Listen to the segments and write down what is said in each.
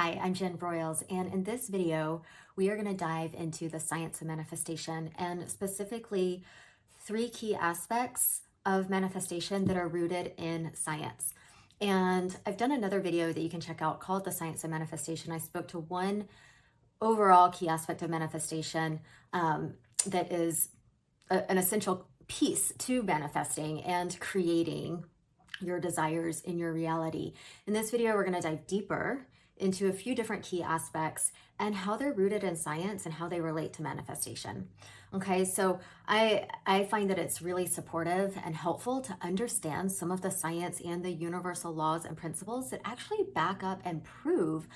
Hi, I'm Jen Broyles, and in this video, we are going to dive into the science of manifestation and specifically three key aspects of manifestation that are rooted in science. And I've done another video that you can check out called The Science of Manifestation. I spoke to one overall key aspect of manifestation that is an essential piece to manifesting and creating your desires in your reality. In this video, we're going to dive deeper into a few different key aspects and how they're rooted in science and how they relate to manifestation. Okay, so I find that it's really supportive and helpful to understand some of the science and the universal laws and principles that actually back up and prove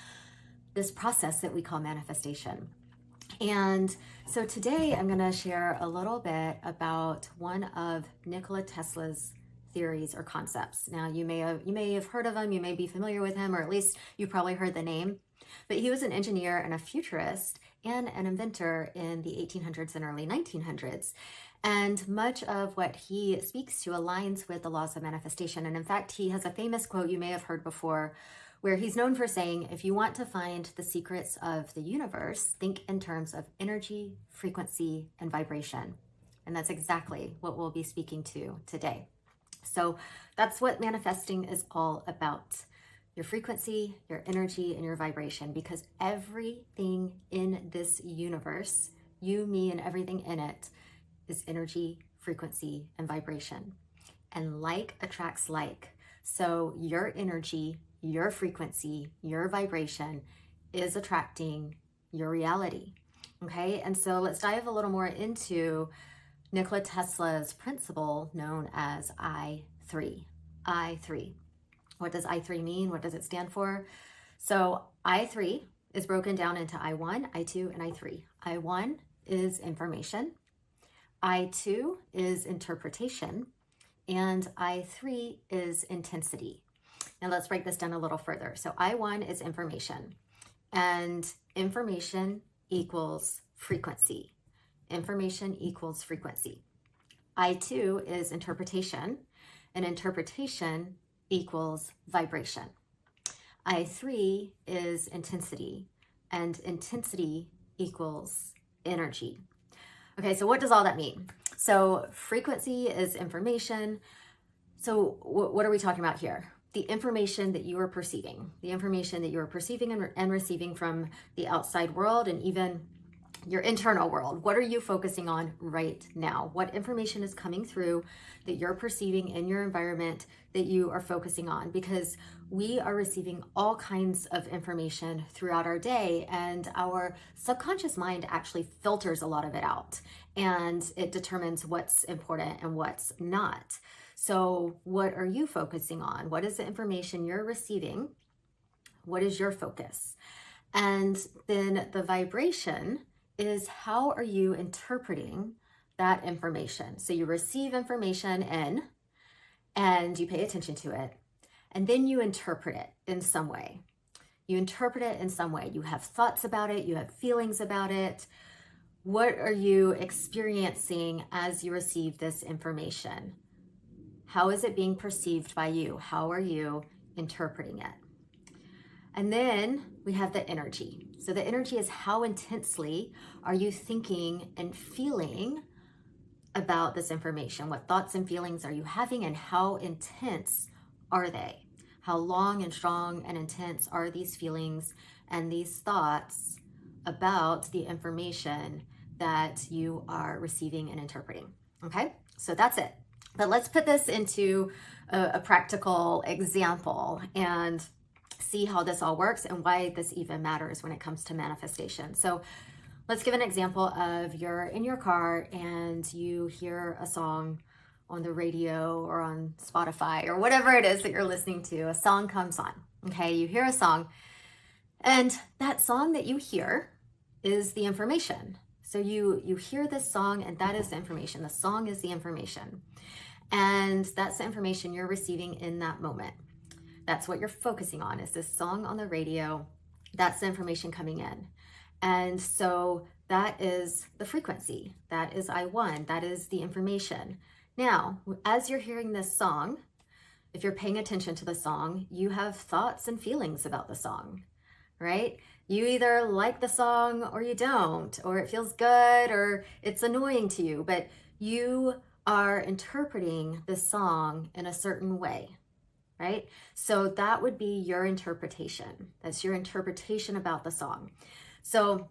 this process that we call manifestation. And so today I'm going to share a little bit about one of Nikola Tesla's theories or concepts. Now, you may have heard of him, you may be familiar with him, or at least you've probably heard the name. But he was an engineer and a futurist and an inventor in the 1800s and early 1900s. And much of what he speaks to aligns with the laws of manifestation. And in fact, he has a famous quote you may have heard before, where he's known for saying, if you want to find the secrets of the universe, think in terms of energy, frequency, and vibration. And that's exactly what we'll be speaking to today. So that's what manifesting is all about. Your frequency, your energy, and your vibration, because everything in this universe, you, me, and everything in it, is energy, frequency, and vibration. And like attracts like. So your energy, your frequency, your vibration is attracting your reality. Okay, and so let's dive a little more into Nikola Tesla's principle known as I3. I3. What does I3 mean? What does it stand for? So I3 is broken down into I1, I2, and I3. I1 is information. I2 is interpretation. And I3 is intensity. Now let's break this down a little further. So I1 is information. And information equals frequency. Information equals frequency. I2 is interpretation, and interpretation equals vibration. I3 is intensity, and intensity equals energy. Okay, so what does all that mean? So frequency is information. So what are we talking about here? The information that you are perceiving, and receiving from the outside world and even your internal world. What are you focusing on right now? What information is coming through that you're perceiving in your environment that you are focusing on? Because we are receiving all kinds of information throughout our day, and our subconscious mind actually filters a lot of it out, and it determines what's important and what's not. So what are you focusing on? What is the information you're receiving? What is your focus? And then the vibration is how are you interpreting that information? So you receive information in and you pay attention to it, and then you interpret it in some way. You interpret it in some way. You have thoughts about it, you have feelings about it. What are you experiencing as you receive this information? How is it being perceived by you? How are you interpreting it? And then we have the energy. So the energy is how intensely are you thinking and feeling about this information? What thoughts and feelings are you having, and how intense are they? How long and strong and intense are these feelings and these thoughts about the information that you are receiving and interpreting? Okay, so that's it. But let's put this into a practical example and see how this all works and why this even matters when it comes to manifestation. So let's give an example of you're in your car and you hear a song on the radio or on Spotify or whatever it is that you're listening to. A song comes on, okay? You hear a song, and that song that you hear is the information. So you hear this song, and that is the information. The song is the information. And that's the information you're receiving in that moment. That's what you're focusing on, is this song on the radio. That's the information coming in. And so that is the frequency. That is I1. That is the information. Now, as you're hearing this song, if you're paying attention to the song, you have thoughts and feelings about the song, right? You either like the song or you don't, or it feels good or it's annoying to you, but you are interpreting the song in a certain way, right? So that would be your interpretation. That's your interpretation about the song. So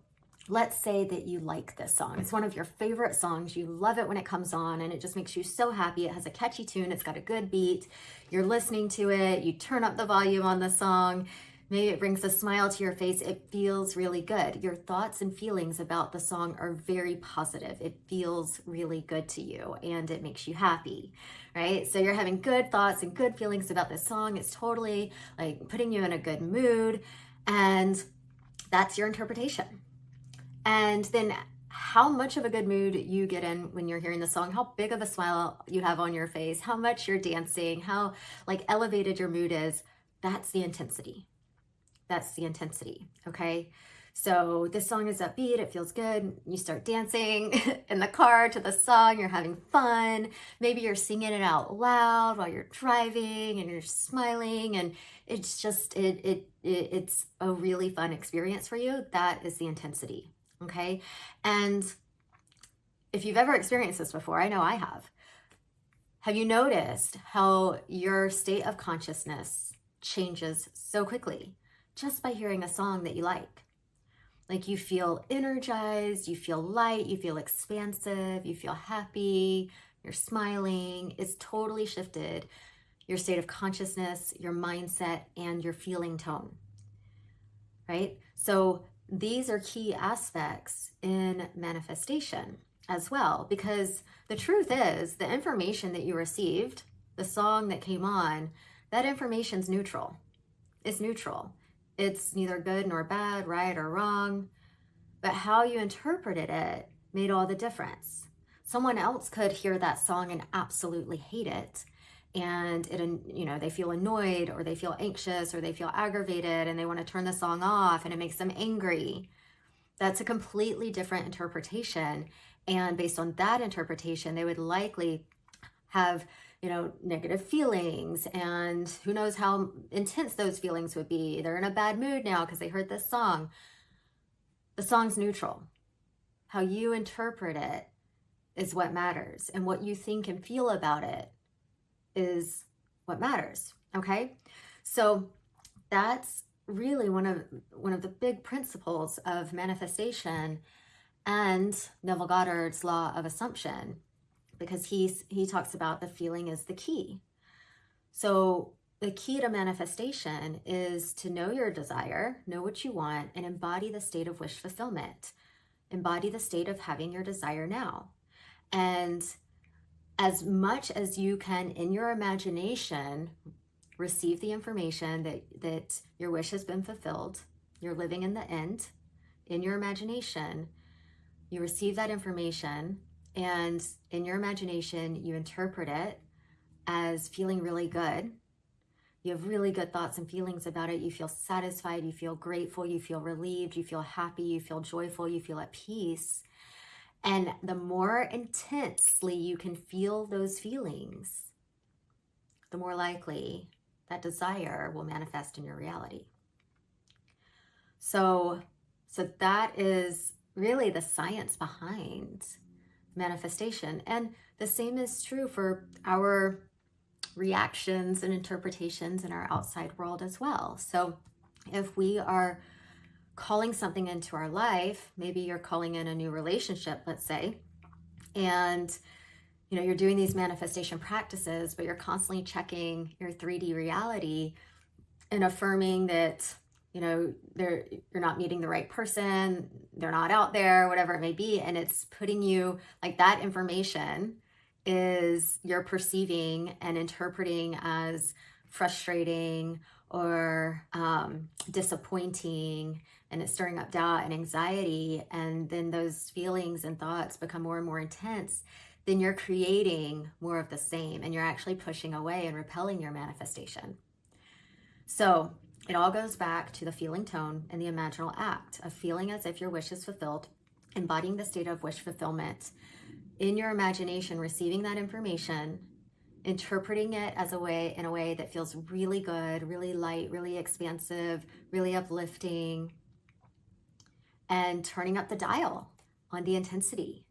let's say that you like this song. It's one of your favorite songs. You love it when it comes on and it just makes you so happy. It has a catchy tune. It's got a good beat. You're listening to it. You turn up the volume on the song. Maybe it brings a smile to your face. It feels really good. Your thoughts and feelings about the song are very positive. It feels really good to you and it makes you happy, right? So you're having good thoughts and good feelings about this song. It's totally like putting you in a good mood, and that's your interpretation. And then how much of a good mood you get in when you're hearing the song, how big of a smile you have on your face, how much you're dancing, how like elevated your mood is, that's the intensity. That's the intensity, okay? So this song is upbeat, it feels good. You start dancing in the car to the song, you're having fun. Maybe you're singing it out loud while you're driving and you're smiling, and it's just, it's a really fun experience for you. That is the intensity, okay? And if you've ever experienced this before, I know I have you noticed how your state of consciousness changes so quickly just by hearing a song that you like? Like you feel energized, you feel light, you feel expansive, you feel happy, you're smiling. It's totally shifted your state of consciousness, your mindset, and your feeling tone, right? So these are key aspects in manifestation as well, because the truth is the information that you received, the song that came on, that information's neutral. It's neutral. It's neither good nor bad, right or wrong, but how you interpreted it made all the difference. Someone else could hear that song and absolutely hate it, and they feel annoyed or they feel anxious or they feel aggravated and they want to turn the song off and it makes them angry. That's a completely different interpretation, and based on that interpretation, they would likely have negative feelings, and who knows how intense those feelings would be. They're in a bad mood now because they heard this song. The song's neutral. How you interpret it is what matters, and what you think and feel about it is what matters, okay? So that's really one of the big principles of manifestation and Neville Goddard's law of assumption, because he talks about the feeling is the key. So the key to manifestation is to know your desire, know what you want, and embody the state of wish fulfillment. Embody the state of having your desire now. And as much as you can in your imagination receive the information that your wish has been fulfilled, you're living in the end, in your imagination, you receive that information, and in your imagination, you interpret it as feeling really good. You have really good thoughts and feelings about it. You feel satisfied, you feel grateful, you feel relieved, you feel happy, you feel joyful, you feel at peace. And the more intensely you can feel those feelings, the more likely that desire will manifest in your reality. So that is really the science behind manifestation. And the same is true for our reactions and interpretations in our outside world as well. So if we are calling something into our life, maybe you're calling in a new relationship, let's say, and you're doing these manifestation practices, but you're constantly checking your 3D reality and affirming that you're not meeting the right person, they're not out there, whatever it may be, and it's putting you like that information is you're perceiving and interpreting as frustrating or disappointing, and it's stirring up doubt and anxiety, and then those feelings and thoughts become more and more intense, then you're creating more of the same, and you're actually pushing away and repelling your manifestation. So it all goes back to the feeling tone and the imaginal act of feeling as if your wish is fulfilled, embodying the state of wish fulfillment in your imagination, receiving that information, interpreting it as in a way that feels really good, really light, really expansive, really uplifting, and turning up the dial on the intensity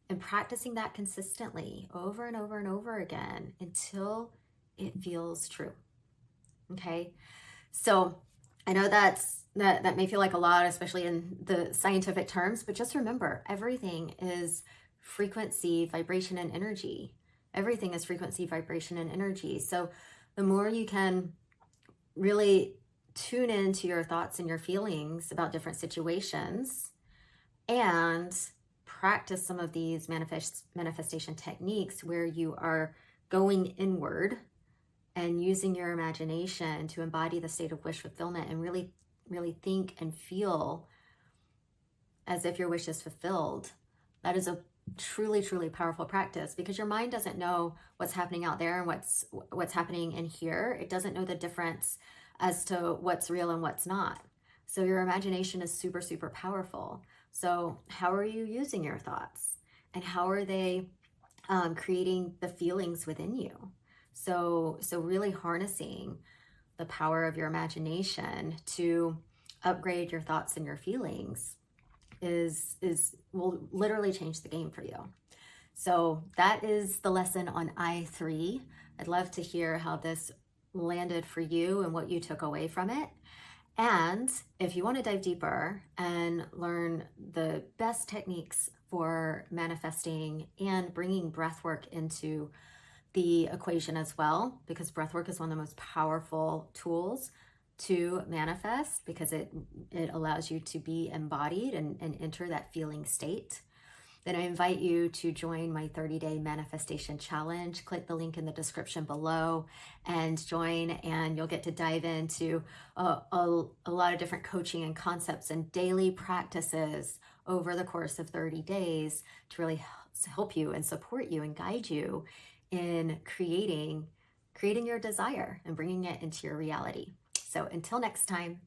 and practicing that consistently over and over and over again until it feels true. Okay. So I know that may feel like a lot, especially in the scientific terms, but just remember, everything is frequency, vibration, and energy. Everything is frequency, vibration, and energy. So the more you can really tune into your thoughts and your feelings about different situations and practice some of these manifestation techniques where you are going inward and using your imagination to embody the state of wish fulfillment and really, really think and feel as if your wish is fulfilled. That is a truly, truly powerful practice, because your mind doesn't know what's happening out there and what's happening in here. It doesn't know the difference as to what's real and what's not. So your imagination is super, super powerful. So how are you using your thoughts, and how are they creating the feelings within you? So really harnessing the power of your imagination to upgrade your thoughts and your feelings will literally change the game for you. So that is the lesson on I3. I'd love to hear how this landed for you and what you took away from it. And if you want to dive deeper and learn the best techniques for manifesting and bringing breath work into the equation as well, because breath work is one of the most powerful tools to manifest, because it allows you to be embodied and enter that feeling state, then I invite you to join my 30-day manifestation challenge. Click the link in the description below and join, and you'll get to dive into a lot of different coaching and concepts and daily practices over the course of 30 days to really help you and support you and guide you in creating your desire and bringing it into your reality. So until next time.